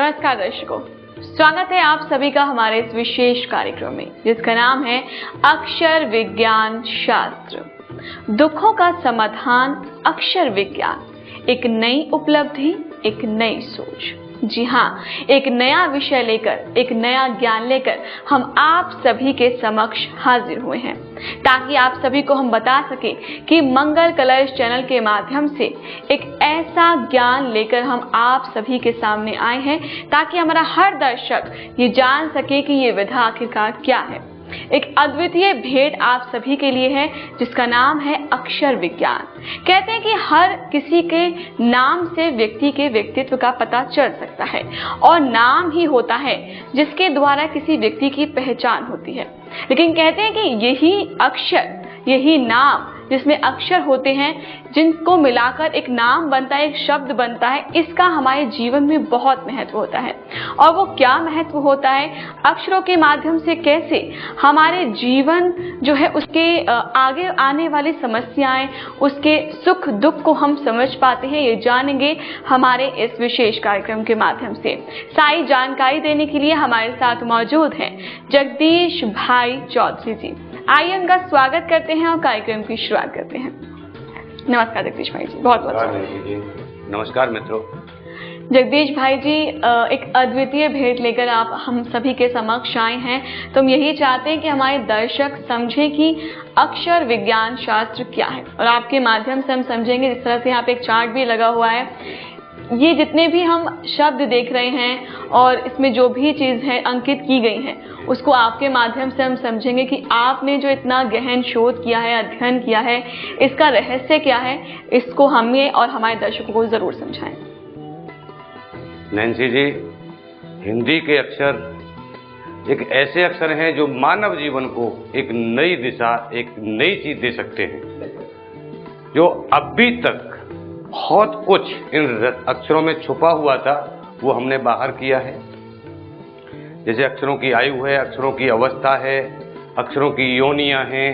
नमस्कार दर्शकों, स्वागत है आप सभी का हमारे इस विशेष कार्यक्रम में जिसका नाम है अक्षर विज्ञान शास्त्र। दुखों का समाधान अक्षर विज्ञान, एक नई उपलब्धि, एक नई सोच। जी हाँ, एक नया विषय लेकर, एक नया ज्ञान लेकर हम आप सभी के समक्ष हाजिर हुए हैं ताकि आप सभी को हम बता सके कि मंगल कलर्स चैनल के माध्यम से एक ऐसा ज्ञान लेकर हम आप सभी के सामने आए हैं ताकि हमारा हर दर्शक ये जान सके कि ये विधा आखिरकार क्या है। एक अद्वितीय भेंट आप सभी के लिए है जिसका नाम है अक्षर विज्ञान। कहते हैं कि हर किसी के नाम से व्यक्ति के व्यक्तित्व का पता चल सकता है और नाम ही होता है जिसके द्वारा किसी व्यक्ति की पहचान होती है। लेकिन कहते हैं कि यही अक्षर, यही नाम जिसमें अक्षर होते हैं जिनको मिलाकर एक नाम बनता है, एक शब्द बनता है, इसका हमारे जीवन में बहुत महत्व होता है। और वो क्या महत्व होता है, अक्षरों के माध्यम से कैसे हमारे जीवन जो है उसके आगे आने वाली समस्याएं, उसके सुख दुख को हम समझ पाते हैं, ये जानेंगे हमारे इस विशेष कार्यक्रम के माध्यम से। सारी जानकारी देने के लिए हमारे साथ मौजूद हैं जगदीश भाई चौधरी जी। आइए उनका स्वागत करते हैं और कार्यक्रम की शुरुआत करते हैं। नमस्कार जगदीश भाई जी, बहुत बहुत नमस्कार मित्रों। जगदीश भाई जी, एक अद्वितीय भेंट लेकर आप हम सभी के समक्ष आए हैं। तो हम यही चाहते हैं कि हमारे दर्शक समझें कि अक्षर विज्ञान शास्त्र क्या है और आपके माध्यम से हम समझेंगे। जिस तरह से यहाँ पे एक चार्ट भी लगा हुआ है, ये जितने भी हम शब्द देख रहे हैं और इसमें जो भी चीज़ है अंकित की गई हैं उसको आपके माध्यम से हम समझेंगे कि आपने जो इतना गहन शोध किया है, अध्ययन किया है, इसका रहस्य क्या है, इसको हमें और हमारे दर्शकों को जरूर समझाएं। नैन्सी जी, हिंदी के अक्षर एक ऐसे अक्षर हैं जो मानव जीवन को एक नई दिशा, एक नई चीज दे सकते हैं। जो अभी तक बहुत कुछ इन अक्षरों में छुपा हुआ था वो हमने बाहर किया है। जैसे अक्षरों की आयु है, अक्षरों की अवस्था है, अक्षरों की योनियां हैं,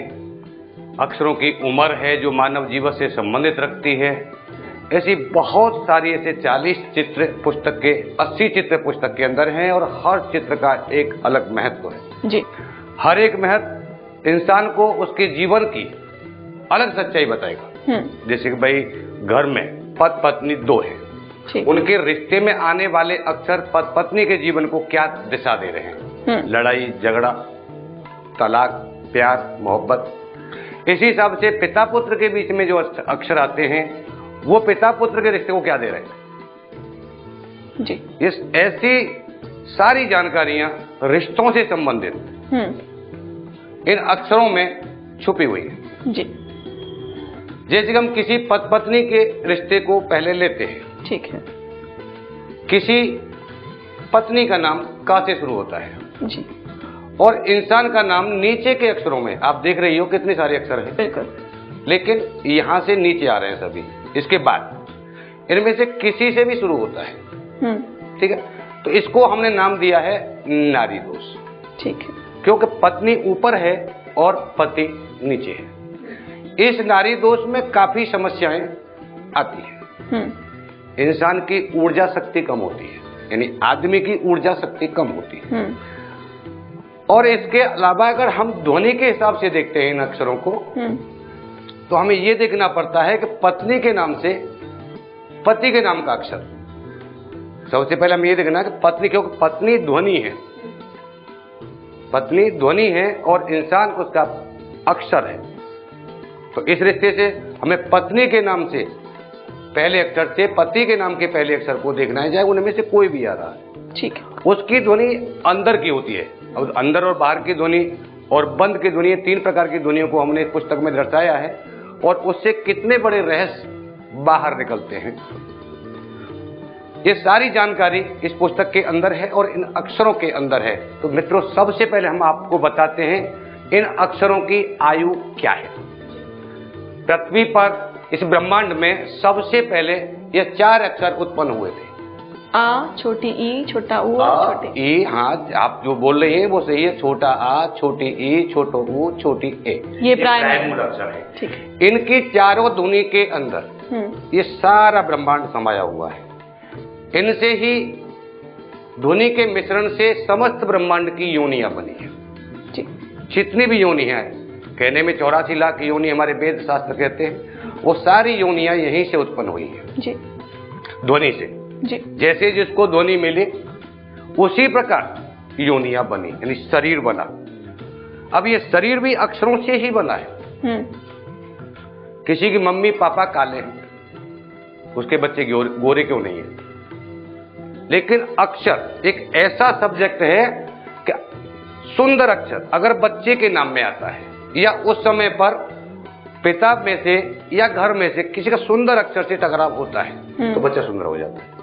अक्षरों की उम्र है जो मानव जीवन से संबंधित रखती है। ऐसी बहुत सारी, ऐसे 40 चित्र पुस्तक के, 80 चित्र पुस्तक के अंदर हैं और हर चित्र का एक अलग महत्व है जी। हर एक महत्व इंसान को उसके जीवन की अलग सच्चाई बताएगा। जैसे कि भाई घर में पति पत्नी दो हैं, उनके रिश्ते में आने वाले अक्षर पति पत्नी के जीवन को क्या दिशा दे रहे हैं, लड़ाई झगड़ा, तलाक, प्यार, मोहब्बत। इसी हिसाब से पिता पुत्र के बीच में जो अक्षर आते हैं वो पिता पुत्र के रिश्ते को क्या दे रहे हैं जी। इस ऐसी सारी जानकारियां रिश्तों से संबंधित इन अक्षरों में छुपी हुई है जी। जैसे हम किसी पति पत्नी के रिश्ते को पहले लेते हैं, ठीक है। किसी पत्नी का नाम का से शुरू होता है जी। और इंसान का नाम नीचे के अक्षरों में आप देख रही हो कितने सारे अक्षर हैं। बिल्कुल। लेकिन यहां से नीचे आ रहे हैं सभी। इसके बाद इनमें से किसी से भी शुरू होता है, ठीक है। तो इसको हमने नाम दिया है नारी दोष, ठीक है, क्योंकि पत्नी ऊपर है और पति नीचे है। इस नारी दोष में काफी समस्याएं आती हैं। इंसान की ऊर्जा शक्ति कम होती है, यानी आदमी की ऊर्जा शक्ति कम होती है। और इसके अलावा अगर हम ध्वनि के हिसाब से देखते हैं इन अक्षरों को, तो हमें यह देखना पड़ता है कि पत्नी के नाम से पति के नाम का अक्षर, सबसे पहले हमें यह देखना कि पत्नी, क्योंकि पत्नी ध्वनि है, पत्नी ध्वनि है और इंसान उसका अक्षर है। तो इस रिश्ते से हमें पत्नी के नाम से पहले अक्षर से पति के नाम के पहले अक्षर को देखना है, चाहे उनमें से कोई भी आ रहा है, ठीक है। उसकी ध्वनि अंदर की होती है। अब अंदर और बाहर की ध्वनि और बंद की ध्वनि, 3 प्रकार की ध्वनियों को हमने इस पुस्तक में दर्शाया है और उससे कितने बड़े रहस्य बाहर निकलते हैं, ये सारी जानकारी इस पुस्तक के अंदर है और इन अक्षरों के अंदर है। तो मित्रों, सबसे पहले हम आपको बताते हैं इन अक्षरों की आयु क्या है। पृथ्वी पर इस ब्रह्मांड में सबसे पहले ये 4 अक्षर उत्पन्न हुए थे। आ, छोटी ई, छोटा ऊ और छोटे ई। हाँ, आप जो बोल रहे हैं वो सही है। छोटा आ, छोटी ई, छोटो ऊ, छोटी ए, ये प्राइमरी मूल अक्षर है। ठीक है। इनकी चारों ध्वनि के अंदर ये सारा ब्रह्मांड समाया हुआ है। इनसे ही ध्वनि के मिश्रण से समस्त ब्रह्मांड की योनियां बनी है। जी। जितनी भी योनि है, कहने में 84 लाख योनि हमारे वेद शास्त्र कहते हैं, वो सारी योनियां यहीं से उत्पन्न हुई है। जी। ध्वनि से। जी। जैसे जिसको ध्वनि मिली उसी प्रकार योनियां बनी, यानी शरीर बना। अब ये शरीर भी अक्षरों से ही बना है। किसी की मम्मी पापा काले हैं, उसके बच्चे गोरे क्यों नहीं है? लेकिन अक्षर एक ऐसा सब्जेक्ट है कि सुंदर अक्षर अगर बच्चे के नाम में आता है, या उस समय पर पिता में से या घर में से किसी का सुंदर अक्षर से टकराव होता है तो बच्चा सुंदर हो जाता है।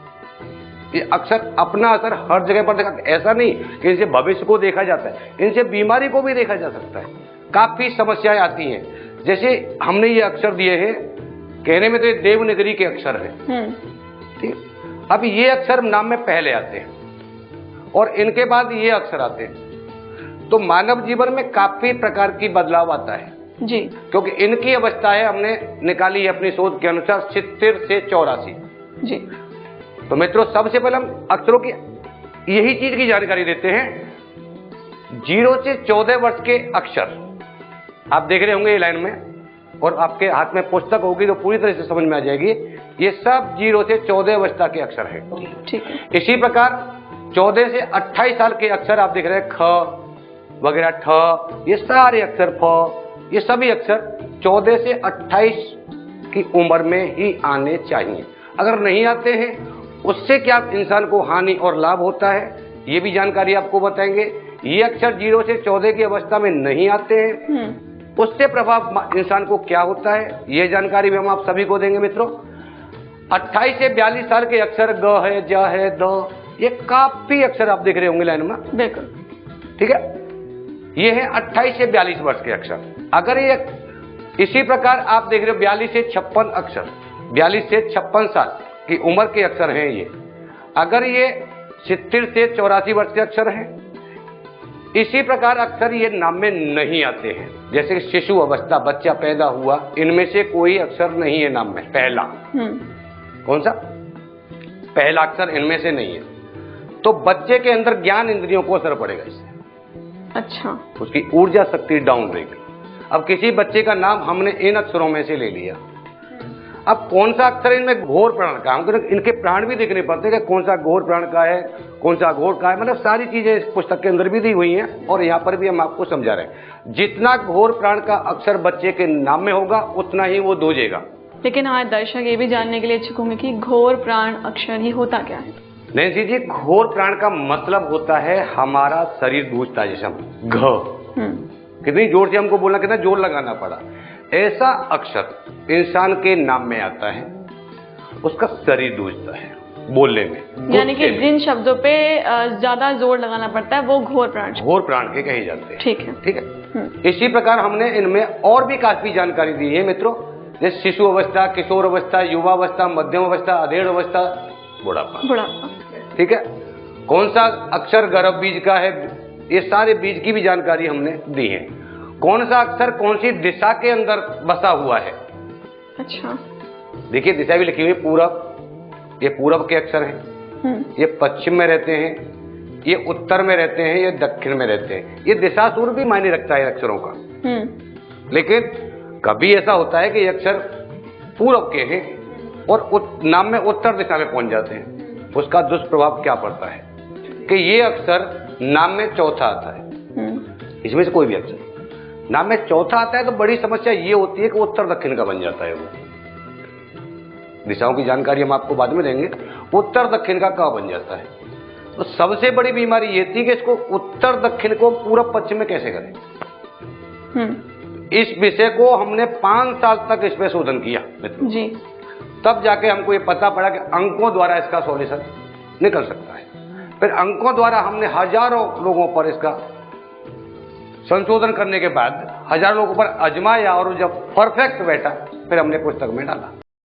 ये अक्षर अपना असर हर जगह पर देखा, ऐसा नहीं कि इनसे भविष्य को देखा जाता है, इनसे बीमारी को भी देखा जा सकता है। काफी समस्याएं आती हैं। जैसे हमने ये अक्षर दिए हैं, कहने में तो ये देवनागरी के अक्षर है, ठीक। अब ये अक्षर नाम में पहले आते हैं और इनके बाद ये अक्षर आते हैं, तो मानव जीवन में काफी प्रकार की बदलाव आता है जी। क्योंकि इनकी अवस्थाएं हमने निकाली है अपनी शोध के अनुसार 76 से 84 जी। तो मित्रों, सबसे पहले हम अक्षरों की यही चीज की जानकारी देते हैं। 0 से 14 वर्ष के अक्षर आप देख रहे होंगे ये लाइन में, और आपके हाथ में पुस्तक होगी तो पूरी तरह से समझ में आ जाएगी। ये सब 0 से 14 अवस्था के अक्षर हैं, ठीक है। इसी प्रकार 14 से 28 साल के अक्षर आप देख रहे हैं, ख वगैरह, ठ, ये सारे अक्षर, फ, ये सभी अक्षर 14 से 28 की उम्र में ही आने चाहिए। अगर नहीं आते हैं उससे क्या इंसान को हानि और लाभ होता है, ये भी जानकारी आपको बताएंगे। ये अक्षर 0 से 14 की अवस्था में नहीं आते हैं, उससे प्रभाव इंसान को क्या होता है, ये जानकारी भी हम आप सभी को देंगे मित्रों। 28 से 42 साल के अक्षर ग है, ज है, द, ये काफी अक्षर आप देख रहे होंगे लाइन में, बिल्कुल, ठीक है। ये है 28 से 42 वर्ष के अक्षर। अगर ये इसी प्रकार आप देख रहे हो 42 से 56 अक्षर, 42 से 56 साल की उम्र के अक्षर हैं ये। अगर ये 70 से 84 वर्ष के अक्षर हैं, इसी प्रकार अक्षर ये नाम में नहीं आते हैं। जैसे शिशु अवस्था, बच्चा पैदा हुआ, इनमें से कोई अक्षर नहीं है नाम में, पहला। कौन सा? पहला अक्षर इनमें से नहीं है, तो बच्चे के अंदर ज्ञान इंद्रियों को असर पड़ेगा इससे। अच्छा। उसकी ऊर्जा शक्ति डाउन रहेगी। अब किसी बच्चे का नाम हमने इन अक्षरों में से ले लिया, अब कौन सा अक्षर इनमें घोर प्राण का, हमको इनके प्राण भी देखने पड़ते हैं कि कौन सा घोर प्राण का है, कौन सा घोर का है, मतलब सारी चीजें इस पुस्तक के अंदर भी दी हुई हैं और यहाँ पर भी हम आपको समझा रहे हैं। जितना घोर प्राण का अक्षर बच्चे के नाम में होगा उतना ही वो दूजेगा। लेकिन हमारे दर्शक ये भी जानने के लिए इच्छुक होंगे कि घोर प्राण अक्षर ही होता क्या है? नैन्सी जी, घोर प्राण का मतलब होता है हमारा शरीर दूजता, जैसे हम घ, कितनी जोर से हमको बोलना, कितना जोर लगाना पड़ा। ऐसा अक्षर इंसान के नाम में आता है, उसका शरीर दूजता है बोलने में, यानी कि जिन शब्दों पे ज्यादा जोर लगाना पड़ता है वो घोर प्राण के कहे जाते हैं। ठीक है, ठीक है। इसी प्रकार हमने इनमें और भी काफी जानकारी दी है मित्रों, जैसे शिशु अवस्था, किशोर अवस्था, युवा अवस्था, मध्यम अवस्था, अधेड़ अवस्था, बुढ़ापा। ठीक है। कौन सा अक्षर गर्भ बीज का है, ये सारे बीज की भी जानकारी हमने दी है। कौन सा अक्षर कौन सी दिशा के अंदर बसा हुआ है। अच्छा। देखिए दिशा भी लिखी हुई, पूरब, ये पूरब के अक्षर हैं, ये पश्चिम में रहते हैं, ये उत्तर में रहते हैं, ये दक्षिण में रहते हैं। ये दिशा सूर भी मायने रखता है अक्षरों का। लेकिन कभी ऐसा होता है कि ये अक्षर पूरब के हैं और नाम में उत्तर दिशा में पहुंच जाते हैं, उसका दुष्प्रभाव क्या पड़ता है कि ये अक्षर नाम में चौथा आता है। इसमें से कोई भी अक्षर नाम में चौथा आता है तो बड़ी समस्या ये होती है कि उत्तर दक्षिण का बन जाता है। वो दिशाओं की जानकारी हम आपको बाद में देंगे। उत्तर दक्षिण का बन जाता है, तो सबसे बड़ी बीमारी ये थी कि इसको उत्तर दक्षिण को पूरब पश्चिम में कैसे करें। इस विषय को हमने 5 साल तक इस पे शोधन किया मित्रों जी, तब जाके हमको ये पता पड़ा कि अंकों द्वारा इसका सॉल्यूशन निकल सकता है। फिर अंकों द्वारा हमने हजारों लोगों पर इसका संशोधन करने के बाद हजारों लोगों पर आजमाया और जब परफेक्ट बैठा फिर हमने पुस्तक में डाला।